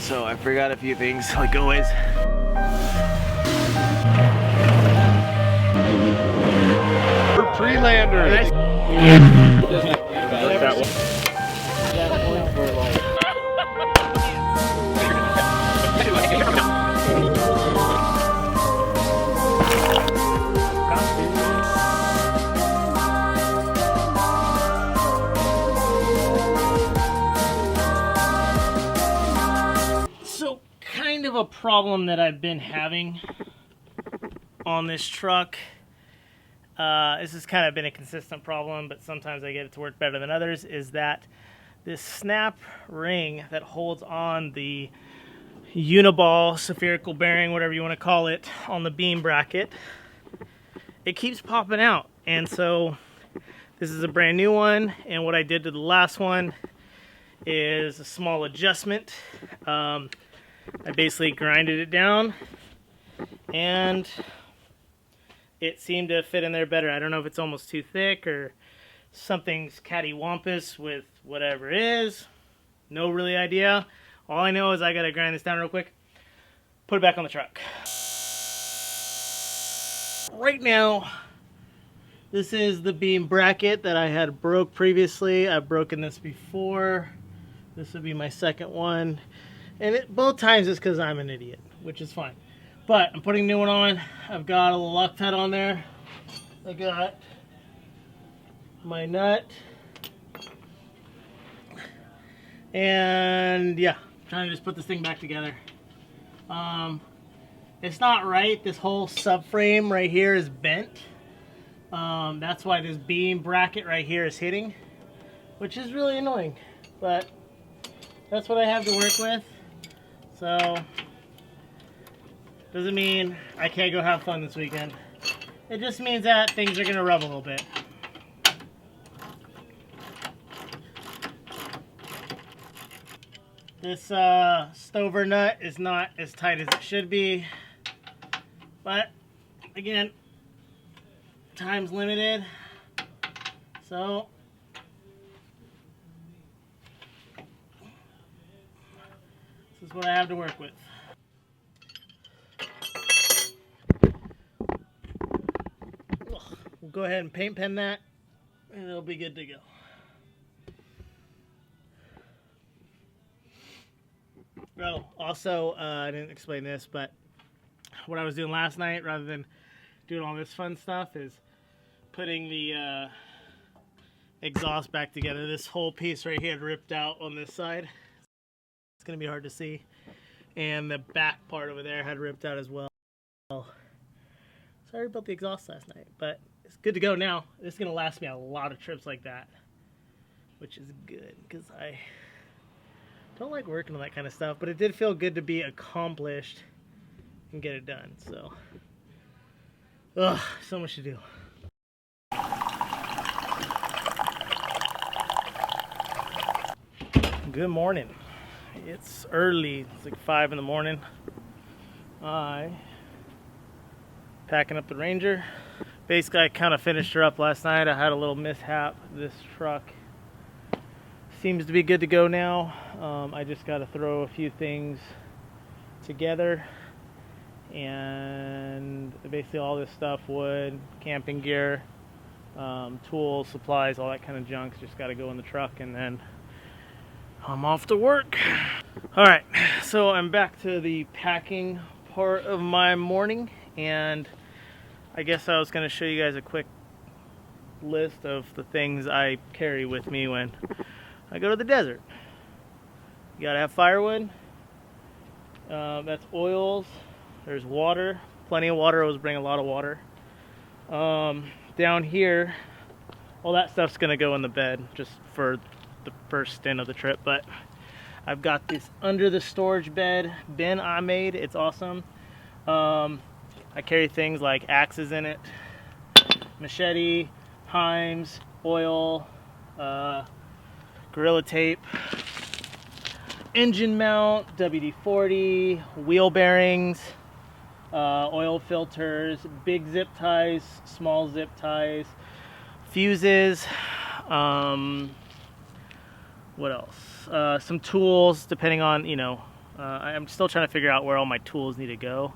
so I forgot a few things, like always. We're pre-landers. So, kind of a problem that I've been having on this truck. This has kind of been a consistent problem, but sometimes I get it to work better than others, is that this snap ring that holds on the uniball, spherical bearing, whatever you want to call it, on the beam bracket, it keeps popping out. And so this is a brand new one, and what I did to the last one is a small adjustment. I basically grinded it down, and it seemed to fit in there better. I don't know if it's almost too thick or something's cattywampus with whatever it is. No really idea. All I know is I gotta grind this down real quick, put it back on the truck. Right now, this is the beam bracket that I had broke previously. I've broken this before. This would be my second one. And both times it's because I'm an idiot, which is fine. But I'm putting a new one on. I've got a little Loctite on there. I got my nut. And yeah, trying to just put this thing back together. It's not right. This whole subframe right here is bent. That's why this beam bracket right here is hitting, which is really annoying. But that's what I have to work with. So doesn't mean I can't go have fun this weekend. It just means that things are gonna rub a little bit. This stover nut is not as tight as it should be, but again, time's limited, so this is what I have to work with. We'll go ahead and paint pen that, and it'll be good to go. Oh, also, I didn't explain this, but what I was doing last night, rather than doing all this fun stuff, is putting the exhaust back together. This whole piece right here had ripped out on this side. It's going to be hard to see. And the back part over there had ripped out as well. Sorry about the exhaust last night, but it's good to go now. This is going to last me a lot of trips like that, which is good, because I don't like working on that kind of stuff, but it did feel good to be accomplished and get it done. So, so much to do. Good morning. It's early. It's like 5 in the morning. Packing up the Ranger. Basically, I kind of finished her up last night. I had a little mishap. This truck seems to be good to go now. I just got to throw a few things together, and basically all this stuff, wood, camping gear, tools, supplies, all that kind of junk, just got to go in the truck, and then I'm off to work. Alright, so I'm back to the packing part of my morning, and I guess I was going to show you guys a quick list of the things I carry with me when I go to the desert. You gotta have firewood, that's oils, there's water, plenty of water. I always bring a lot of water. Down here, all that stuff's gonna go in the bed just for the first stint of the trip, but I've got this under the storage bed bin I made. It's awesome. I carry things like axes in it, machete, Heims, oil, Gorilla Tape, engine mount, WD-40, wheel bearings, oil filters, big zip ties, small zip ties, fuses, what else? Some tools, depending on, I'm still trying to figure out where all my tools need to go.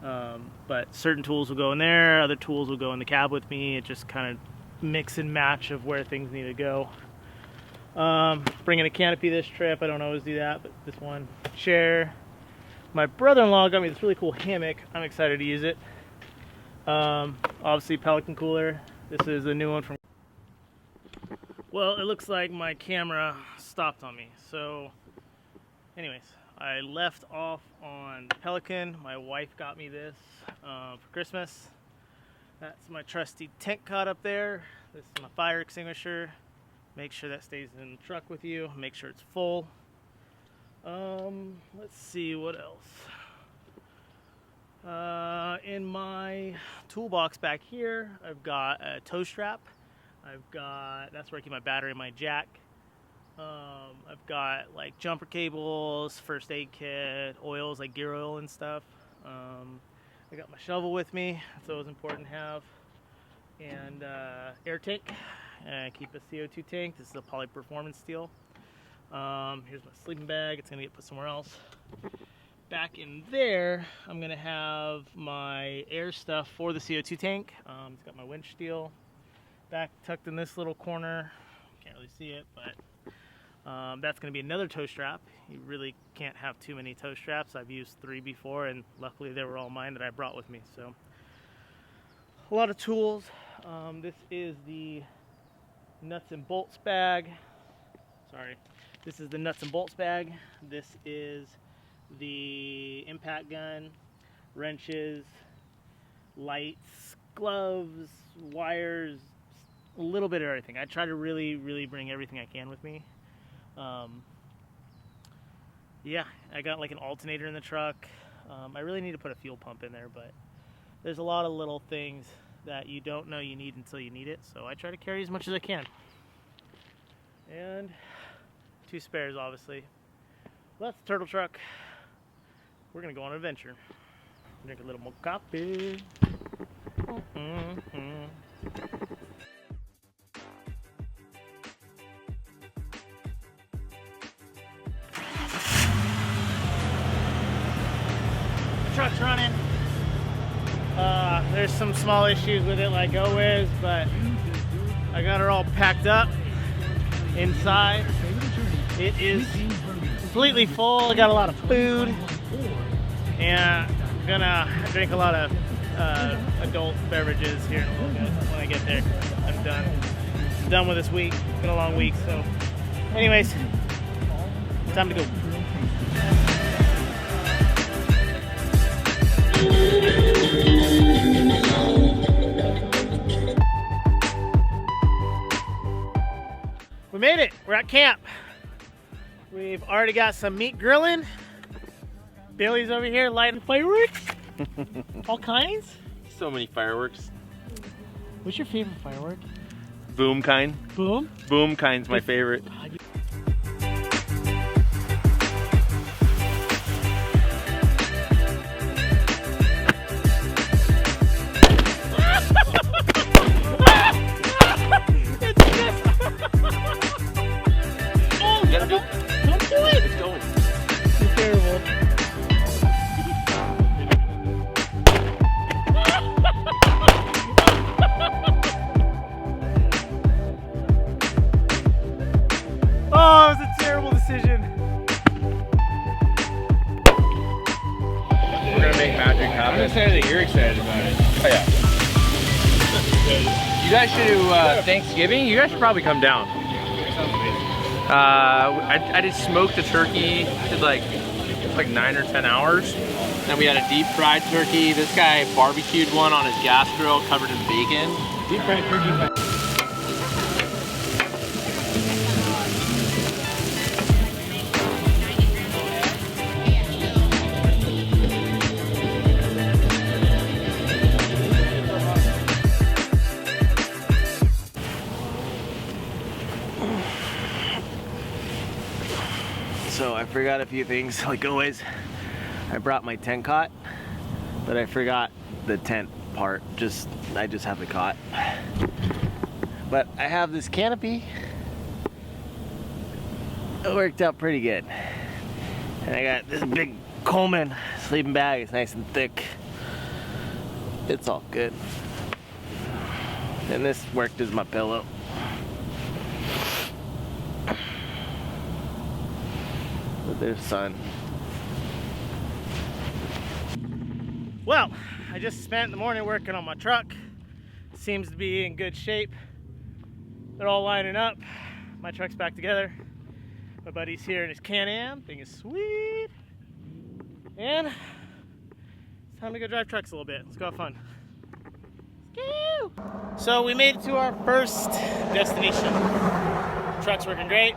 But certain tools will go in there, other tools will go in the cab with me. It just kind of mix and match of where things need to go. Bringing a canopy this trip, I don't always do that, but this one. Chair. My brother-in-law got me this really cool hammock. I'm excited to use it. Obviously Pelican cooler. This is a new one from... Well, it looks like my camera stopped on me. So, anyways, I left off on Pelican. My wife got me this for Christmas. That's my trusty tent cot up there. This is my fire extinguisher. Make sure that stays in the truck with you. Make sure it's full. Let's see what else. In my toolbox back here, I've got a tow strap. That's where I keep my battery and my jack. I've got like jumper cables, first aid kit, oils like gear oil and stuff. I got my shovel with me. That's always important to have. And air tank. I keep a CO2 tank. This is a poly performance steel. Here's my sleeping bag. It's gonna get put somewhere else. Back in there, I'm gonna have my air stuff for the CO2 tank. It's got my winch steel back tucked in this little corner. Can't really see it, but that's gonna be another tow strap. You really can't have too many tow straps. I've used 3 before, and luckily they were all mine that I brought with me. So a lot of tools. This is the nuts and bolts bag. Sorry. This is the nuts and bolts bag. This is the impact gun, wrenches, lights, gloves, wires, a little bit of everything. I try to really bring everything I can with me. Yeah, I got like an alternator in the truck. I really need to put a fuel pump in there, but there's a lot of little things that you don't know you need until you need it, so I try to carry as much as I can. And 2 spares, obviously. Well, that's the turtle truck. We're gonna go on an adventure. Drink a little more coffee. Truck's running. There's some small issues with it, like always, but I got her all packed up inside. It is completely full. I got a lot of food, and I'm gonna drink a lot of adult beverages here in a little bit. When I get there, I'm done. I'm done with this week. It's been a long week, so anyways, time to go. We made it. We're at camp. We've already got some meat grilling. Billy's over here lighting fireworks. All kinds. So many fireworks. What's your favorite firework? Boom kind. Boom? Boom kind's my favorite. Oh, it was a terrible decision. We're gonna make magic happen. I'm excited that you're excited about it. Oh yeah. You guys should do Thanksgiving. You guys should probably come down. I did smoked a turkey. Did like 9 or 10 hours. Then we had a deep fried turkey. This guy barbecued one on his gas grill covered in bacon. Deep fried turkey. So I forgot a few things, like always. I brought my tent cot, but I forgot the tent part. I just have the cot. But I have this canopy. It worked out pretty good. And I got this big Coleman sleeping bag. It's nice and thick. It's all good. And this worked as my pillow. But there's sun. Well, I just spent the morning working on my truck. Seems to be in good shape. They're all lining up. My truck's back together. My buddy's here in his Can-Am. Thing is sweet. And it's time to go drive trucks a little bit. Let's go have fun. So we made it to our first destination. Truck's working great.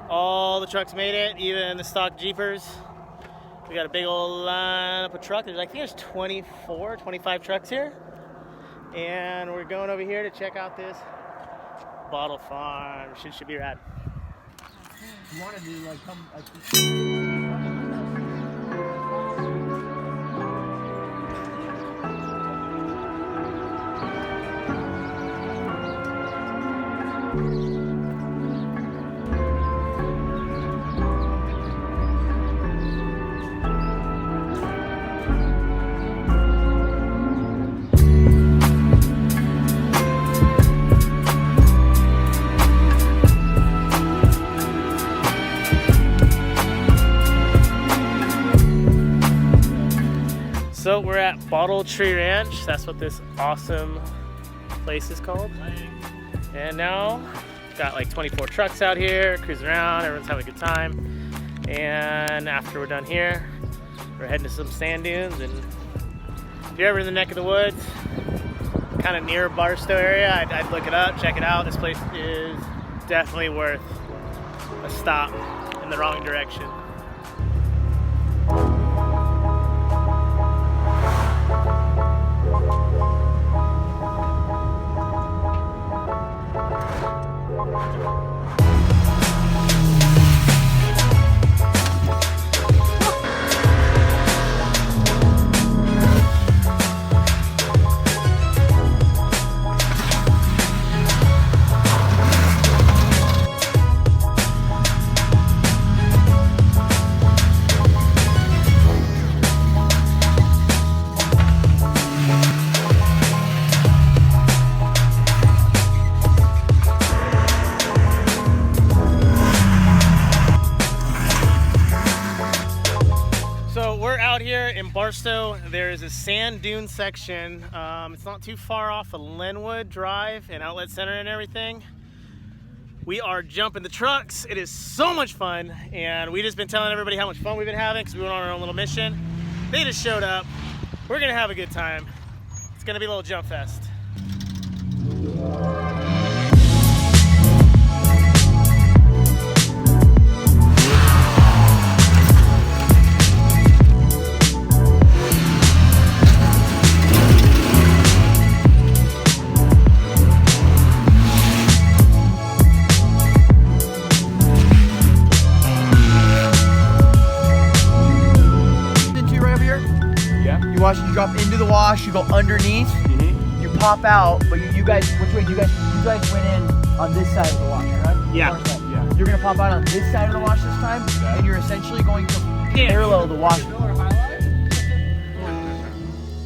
All the trucks made it, even the stock Jeepers. We got a big old lineup of trucks. I think there's 24, 25 trucks here. And we're going over here to check out this bottle farm. Should be rad. You want to do like come like So we're at Bottle Tree Ranch. That's what this awesome place is called. And now got like 24 trucks out here cruising around. Everyone's having a good time. And after we're done here, we're heading to some sand dunes. And if you're ever in the neck of the woods, kind of near Barstow area, I'd look it up, check it out. This place is definitely worth a stop in the wrong direction. Here in Barstow, there is a sand dune section. It's not too far off of Linwood Drive and Outlet Center and everything. We are jumping the trucks. It is so much fun, and we just been telling everybody how much fun we've been having because we went on our own little mission. They just showed up. We're gonna have a good time. It's gonna be a little jump fest. You drop into the wash, you go underneath, you pop out, but you guys, which way? You guys went in on this side of the wash, right? Yeah. Yeah. You're gonna pop out on this side of the wash this time, and you're essentially going to parallel the wash.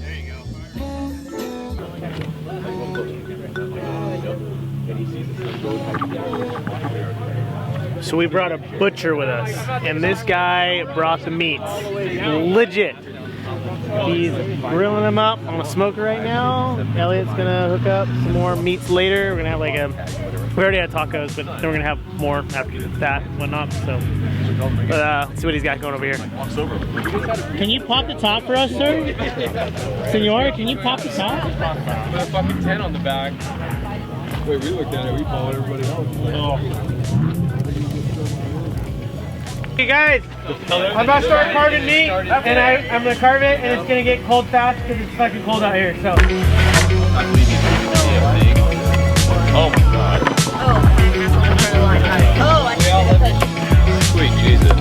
There you go. So we brought a butcher with us, and this guy brought the meats. Legit. He's grilling them up on a smoker right now. Elliot's gonna hook up some more meats later. We're gonna have like we already had tacos, but then we're gonna have more after that and whatnot. So, let's see what he's got going over here. Can you pop the top for us, sir? Senor, can you pop the top? Put a fucking 10 on the back. Wait, we looked at it, we followed everybody else. Oh. Hey guys, I'm about to start carving meat, and I'm gonna carve it, and it's gonna get cold fast because it's fucking cold out here. So. Oh my god. Oh, I see. Sweet Jesus.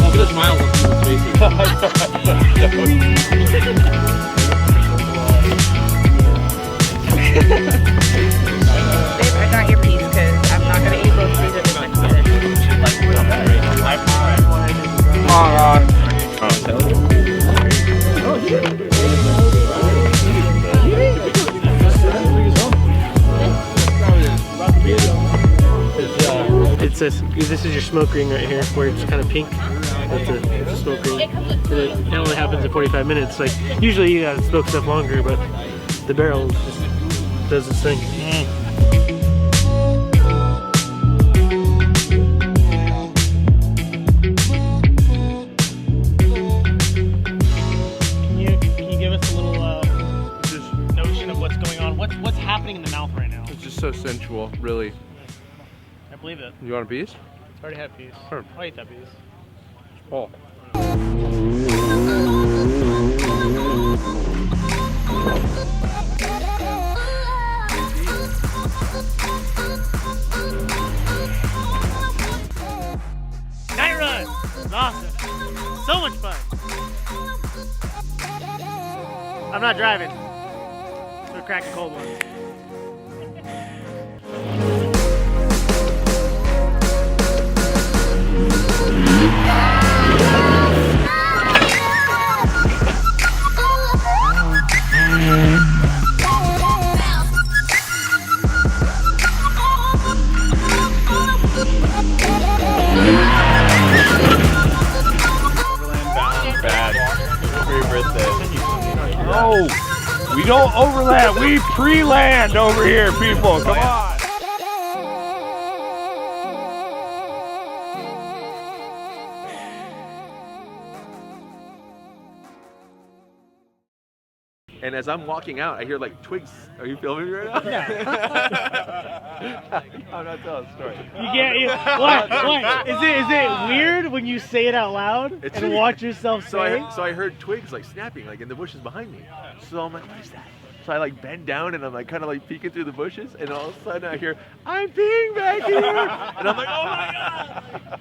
I'll put a smile on people's faces. Babe, I got your piece because I'm not gonna eat both pieces of my together. What's this? This is your smoke ring right here, where it's kind of pink. That's a smoke ring. And it only happens in 45 minutes. Like usually you gotta smoke stuff longer, but the barrel just does its thing. Can you give us a little just notion of what's going on? What's happening in the mouth right now? It's just so sensual, really. I believe it. You want a piece? I already had a piece. Sure. I'll eat that piece. Oh. Night run! It was awesome. So much fun. I'm not driving. So crack a cold one. No, we don't overland. We pre-land over here, people. Come on. And as I'm walking out, I hear like twigs. Are you filming me right now? Yeah. I'm not telling a story. What? Is it weird when you say it out loud It's and really- watch yourself So say? I heard twigs like snapping like in the bushes behind me. So I'm like, what is that? So I like bend down and I'm like kind of like peeking through the bushes, and all of a sudden I hear, I'm peeing back here, and I'm like, oh my god!